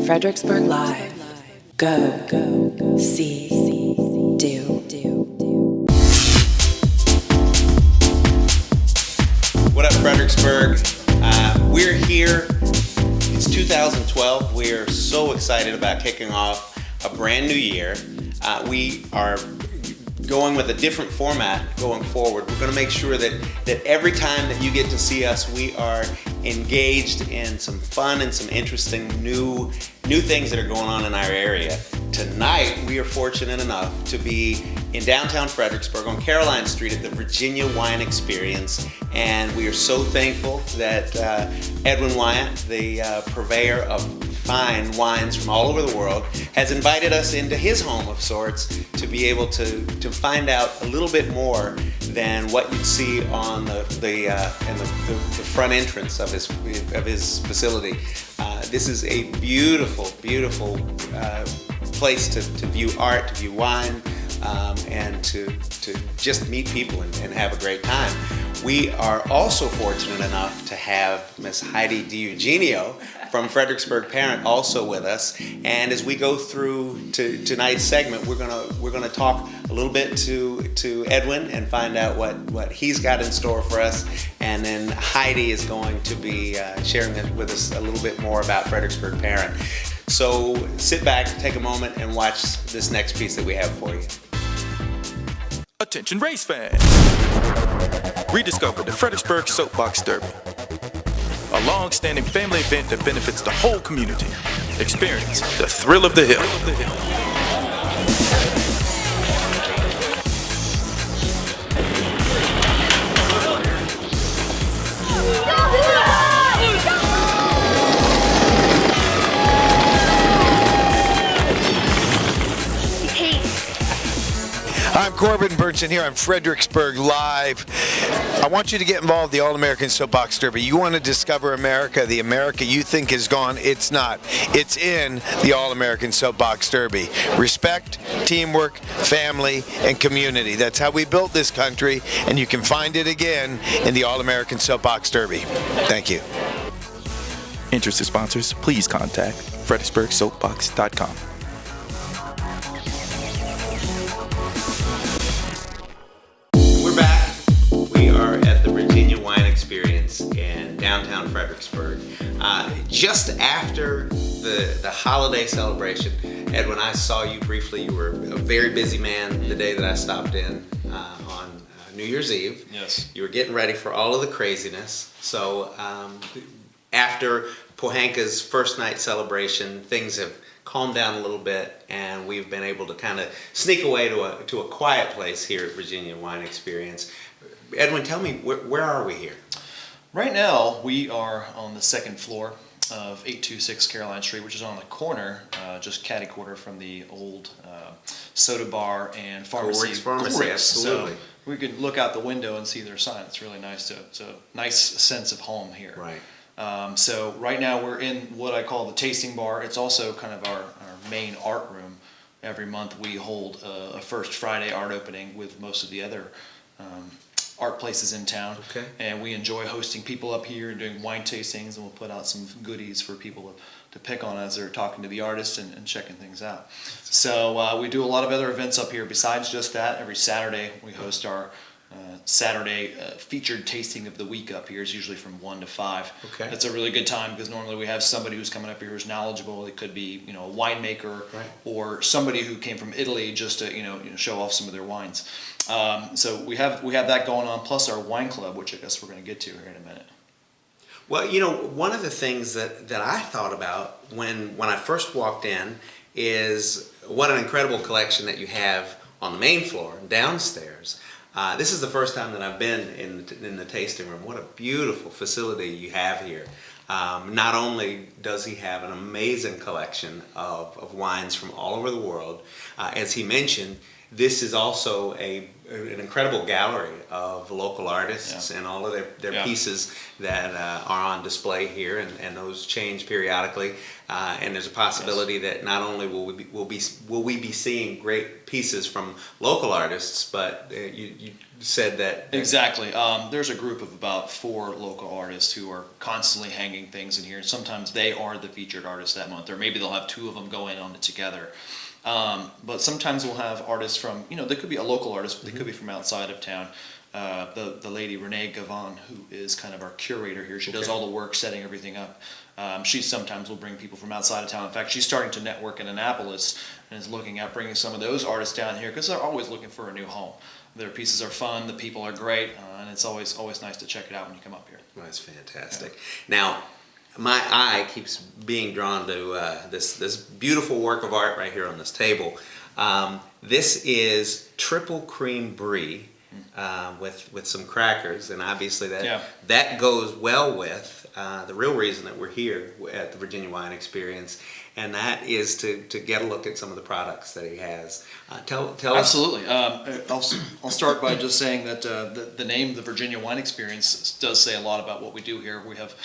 Fredericksburg Live. Go, see, do. What up, Fredericksburg? We're here. It's 2012. We're so excited about kicking off a brand new year. We are going with a different format going forward. We're going to make sure that every time that you get to see us, we are engaged in some fun and some interesting new things that are going on in our area. Tonight, we are fortunate enough to be in downtown Fredericksburg on Caroline Street at the Virginia Wine Experience, and we are so thankful that Edwin Wyatt, the purveyor of fine wines from all over the world, has invited us into his home of sorts to be able to find out a little bit more than what you'd see on the front entrance of his facility. This is a beautiful place to view art, to view wine, and to just meet people and have a great time. We are also fortunate enough to have Miss Heidi DiEugenio from Fredericksburg Parent also with us. And as we go through to tonight's segment, we're gonna talk a little bit to Edwin and find out what he's got in store for us. And then Heidi is going to be sharing with us a little bit more about Fredericksburg Parent. So sit back, take a moment, and watch this next piece that we have for you. Attention race fans! Rediscover the Fredericksburg Soapbox Derby, a long-standing family event that benefits the whole community. Experience the thrill of the hill. I'm Corbin Burnson here on Fredericksburg Live. I want you to get involved in the All-American Soapbox Derby. You want to discover America, the America you think is gone. It's not. It's in the All-American Soapbox Derby. Respect, teamwork, family, and community. That's how we built this country, and you can find it again in the All-American Soapbox Derby. Thank you. Interested sponsors, please contact fredericksburgsoapbox.com. At the Virginia Wine Experience in downtown Fredericksburg. Just after the holiday celebration, Edwin, I saw you briefly. You were a very busy man the day that I stopped in on New Year's Eve. Yes. You were getting ready for all of the craziness. So after Pohanka's first night celebration, things have calmed down a little bit, and we've been able to kind of sneak away to a quiet place here at Virginia Wine Experience. Edwin, tell me, where are we here? Right now, we are on the second floor of 826 Caroline Street, which is on the corner, just catty-corner from the old soda bar and pharmacy. Pharmacy, absolutely. So we could look out the window and see their sign. It's really nice. It's a nice sense of home here. Right. So right now we're in what I call the tasting bar. It's also kind of our main art room. Every month we hold a first Friday art opening with most of the other art places in town. Okay. And we enjoy hosting people up here and doing wine tastings, and we'll put out some goodies for people to pick on as they're talking to the artists and checking things out. So we do a lot of other events up here besides just that. Every Saturday we host our Saturday featured tasting of the week up here. Is usually from 1 to 5. Okay. That's a really good time because normally we have somebody who's coming up here who's knowledgeable. It could be a winemaker, right, or somebody who came from Italy just to show off some of their wines. So we have that going on, plus our wine club, which I guess we're going to get to here in a minute. Well, one of the things that I thought about when I first walked in is what an incredible collection that you have on the main floor and downstairs. This is the first time that I've been in the tasting room. What a beautiful facility you have here. Not only does he have an amazing collection of wines from all over the world, as he mentioned, this is also an incredible gallery of local artists and all of their pieces that are on display here, and those change periodically. And there's a possibility that not only will we be seeing great pieces from local artists, but you said that exactly. There's a group of about 4 local artists who are constantly hanging things in here. Sometimes they are the featured artists that month, or maybe they'll have 2 of them go in on it together. But sometimes we'll have artists from, they could be a local artist, but they could be from outside of town. The lady Renee Gavon, who is kind of our curator here, she does all the work, setting everything up. She sometimes will bring people from outside of town. In fact, she's starting to network in Annapolis and is looking at bringing some of those artists down here because they're always looking for a new home. Their pieces are fun, the people are great, and it's always nice to check it out when you come up here. That's fantastic. Now, my eye keeps being drawn to this beautiful work of art right here on this table. This is triple cream brie with some crackers, and obviously that goes well with the real reason that we're here at the Virginia Wine Experience, and that is to get a look at some of the products that he has. Tell us. Absolutely. I'll start by just saying that the name, the Virginia Wine Experience, does say a lot about what we do here. We have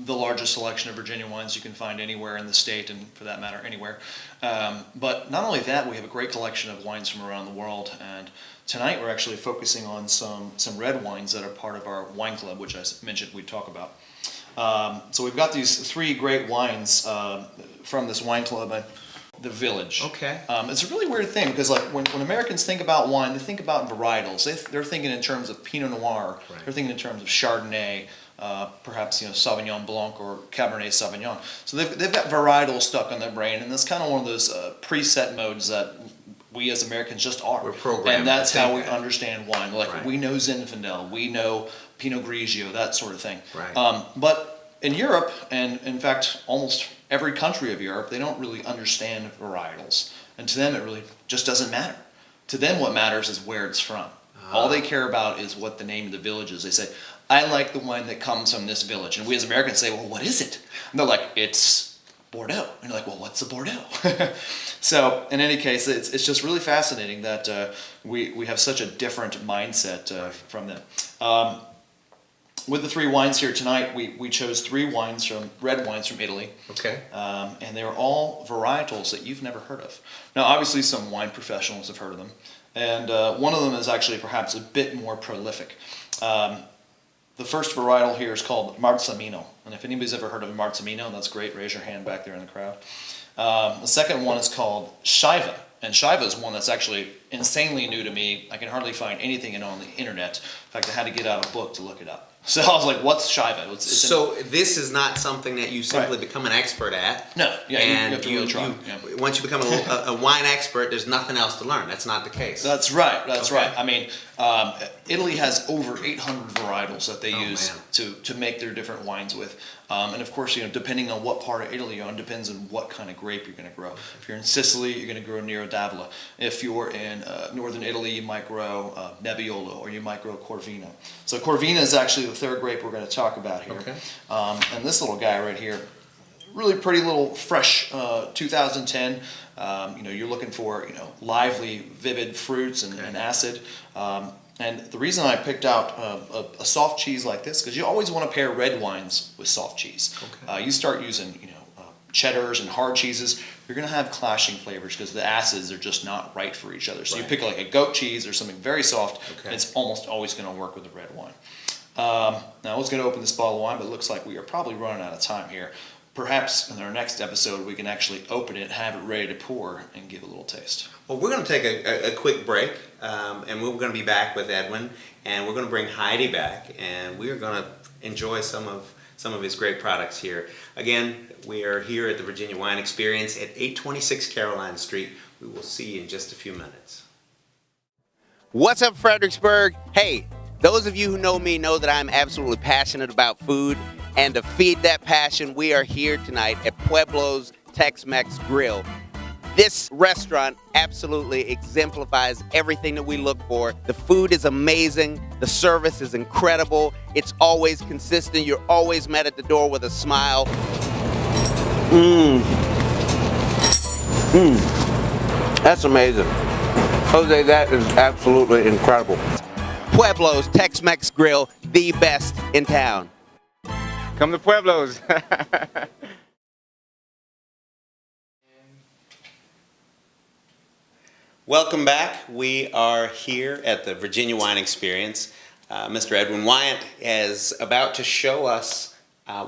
the largest selection of Virginia wines you can find anywhere in the state, and for that matter, anywhere. But not only that, we have a great collection of wines from around the world, and tonight we're actually focusing on some red wines that are part of our wine club, which I mentioned we'd talk about. So we've got these 3 great wines from this wine club. The Village. Okay. It's a really weird thing because, like, when Americans think about wine, they think about varietals. They're thinking in terms of Pinot Noir. Right. They're thinking in terms of Chardonnay, perhaps Sauvignon Blanc or Cabernet Sauvignon. So they've got varietals stuck on their brain, and that's kind of one of those preset modes that we as Americans just are. We're programmed. And that's how we understand wine. Like we know Zinfandel, we know Pinot Grigio, that sort of thing. Right. But in Europe, and in fact almost every country of Europe, they don't really understand varietals. And to them, it really just doesn't matter. To them, what matters is where it's from. All they care about is what the name of the village is. They say, I like the wine that comes from this village. And we as Americans say, well, what is it? And they're like, it's Bordeaux. And you're like, well, what's a Bordeaux? So in any case, it's just really fascinating that we have such a different mindset from them. With the 3 wines here tonight, we chose 3 red wines from Italy. Okay. And they were all varietals that you've never heard of. Now, obviously, some wine professionals have heard of them. And one of them is actually perhaps a bit more prolific. The first varietal here is called Marzamino. And if anybody's ever heard of Marzamino, that's great. Raise your hand back there in the crowd. The second one is called Shiva. And Shiva is one that's actually insanely new to me. I can hardly find anything on the internet. In fact, I had to get out a book to look it up. So I was like, what's Shiva? So this is not something that you simply become an expert at. No, you have to really try. Once you become a wine expert, there's nothing else to learn. That's not the case. That's right. I mean, Italy has over 800 varietals that they use to make their different wines with. And of course, depending on what part of Italy you're on, depends on what kind of grape you're going to grow. If you're in Sicily, you're going to grow Nero d'Avola. If you're in northern Italy, you might grow Nebbiolo, or you might grow Corvina. So Corvina is actually the 3rd grape we're going to talk about here. Okay. And this little guy right here, really pretty little fresh 2010. You're looking for lively, vivid fruits and acid. And the reason I picked out a soft cheese like this, because you always want to pair red wines with soft cheese. Okay. You start using cheddars and hard cheeses, you're going to have clashing flavors because the acids are just not right for each other. So you pick like a goat cheese or something very soft, and it's almost always going to work with the red wine. Now I was going to open this bottle of wine, but it looks like we are probably running out of time here. Perhaps in our next episode we can actually open it, have it ready to pour, and give a little taste. Well, we're going to take a quick break, and we're going to be back with Edwin, and we're going to bring Heidi back, and we are going to enjoy some of his great products here. Again, we are here at the Virginia Wine Experience at 826 Caroline Street. We will see you in just a few minutes. What's up, Fredericksburg? Hey, those of you who know me know that I'm absolutely passionate about food, and to feed that passion, we are here tonight at Pueblo's Tex-Mex Grill. This restaurant absolutely exemplifies everything that we look for. The food is amazing. The service is incredible. It's always consistent. You're always met at the door with a smile. That's amazing. Jose, that is absolutely incredible. Pueblo's Tex-Mex Grill, the best in town. Come to Pueblos. Welcome back. We are here at the Virginia Wine Experience. Mr. Edwin Wyatt is about to show us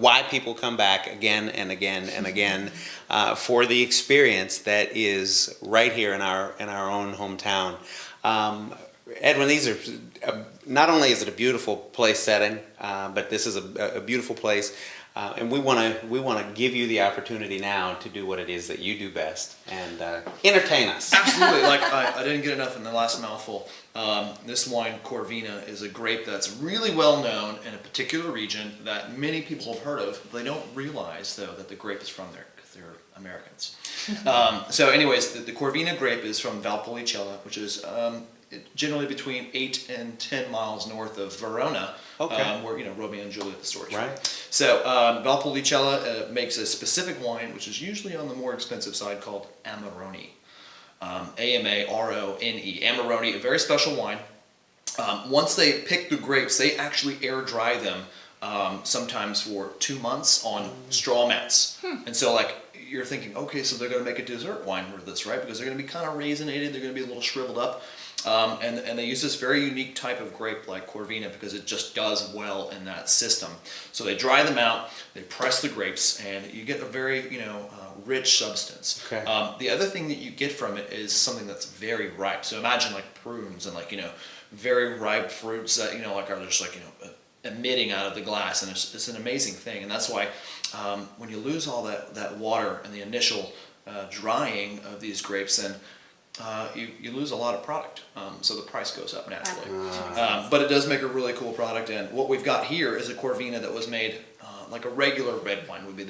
why people come back again and again and again for the experience that is right here in our own hometown. Edwin, these are not only is it a beautiful place setting, but this is a beautiful place. And we want to give you the opportunity now to do what it is that you do best and entertain us. Absolutely. Like I didn't get enough in the last mouthful. This wine, Corvina, is a grape that's really well known in a particular region that many people have heard of. They don't realize, though, that the grape is from there because they're Americans. So anyways, the Corvina grape is from Valpolicella, which is generally between 8 and 10 miles north of Verona, where Romeo and Juliet, the story. Right. So Valpolicella makes a specific wine, which is usually on the more expensive side, called Amarone. Amarone. Amarone, a very special wine. Once they pick the grapes, they actually air dry them sometimes for 2 months on straw mats. And so you're thinking, okay, so they're going to make a dessert wine with this, right? Because they're going to be kind of raisinated, they're going to be a little shriveled up. And they use this very unique type of grape like Corvina because it just does well in that system. So they dry them out, they press the grapes, and you get a very, rich substance. Okay. The other thing that you get from it is something that's very ripe. So imagine like prunes and very ripe fruits that, are just emitting out of the glass, and it's an amazing thing. And that's why when you lose all that water and the initial drying of these grapes, then you lose a lot of product, so the price goes up naturally. But it does make a really cool product, and what we've got here is a Corvina that was made like a regular red wine would be.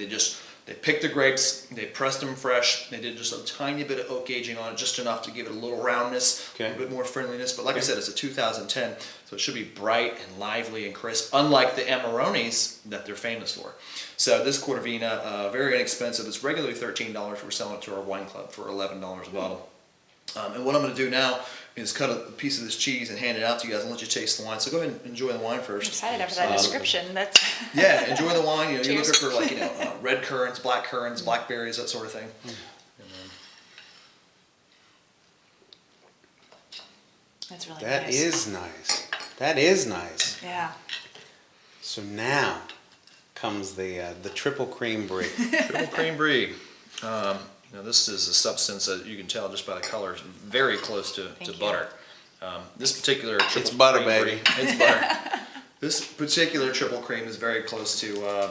They picked the grapes, they pressed them fresh, they did just a tiny bit of oak aging on it, just enough to give it a little roundness, a little bit more friendliness. But like I said, it's a 2010, so it should be bright and lively and crisp, unlike the Amarones that they're famous for. So this Corvina, very inexpensive. It's regularly $13. We're selling it to our wine club for $11 a bottle. And what I'm going to do now is cut a piece of this cheese and hand it out to you guys and let you taste the wine. So go ahead and enjoy the wine first. I'm excited after that description. That's yeah, enjoy the wine. You're looking for red currants, blackberries, that sort of thing. That's really That nice. is nice. That is nice. Yeah. So now comes the triple cream brie. Triple cream brie. This is a substance that you can tell just by the color, very close to butter. This particular triple it's butter, cream baby. Brie, it's butter. This particular triple cream is very close to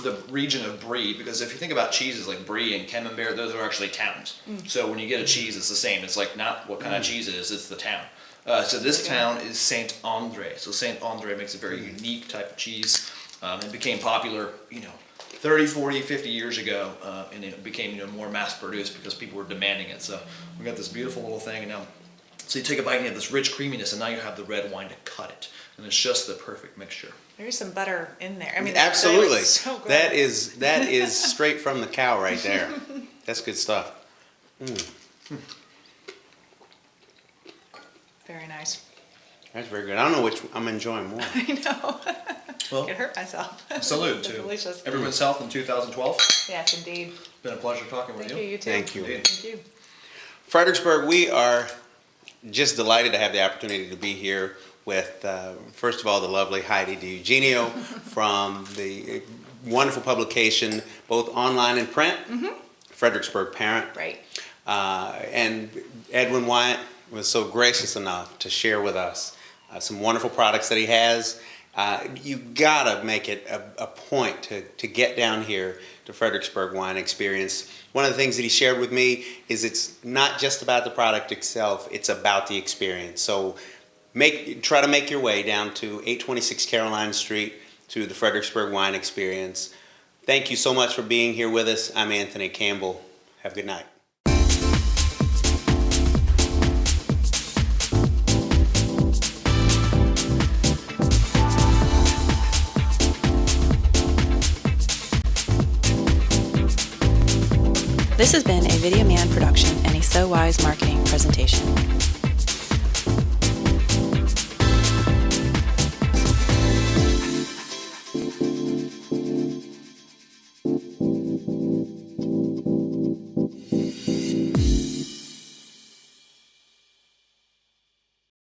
the region of Brie, because if you think about cheeses like Brie and Camembert, those are actually towns. So when you get a cheese, it's the same. It's like not what kind of cheese it is, it's the town. So this town is Saint Andre. So Saint Andre makes a very unique type of cheese. It became popular, 30, 40, 50 years ago, and it became more mass produced because people were demanding it. So we got this beautiful little thing, and now, so you take a bite and you have this rich creaminess, and now you have the red wine to cut it, and it's just the perfect mixture. There's some butter in there. I mean, Absolutely. So good. That is straight from the cow right there. That's good stuff. Very nice. That's very good. I don't know which I'm enjoying more. I know. Well, I could hurt myself. Salute So to delicious. everyone's health in 2012. Yes, indeed. It's been a pleasure talking with Thank you. You too. Thank you. Thank you. Fredericksburg, we are just delighted to have the opportunity to be here with, first of all, the lovely Heidi DiEugenio from the wonderful publication, both online and print, Fredericksburg Parent. Right. And Edwin Wyatt was so gracious enough to share with us some wonderful products that he has. You gotta make it a point to get down here to Fredericksburg Wine Experience. One of the things that he shared with me is it's not just about the product itself, it's about the experience. So try to make your way down to 826 Caroline Street to the Fredericksburg Wine Experience. Thank you so much for being here with us. I'm Anthony Campbell. Have a good night. This has been a Video Man production and a So Wise marketing presentation.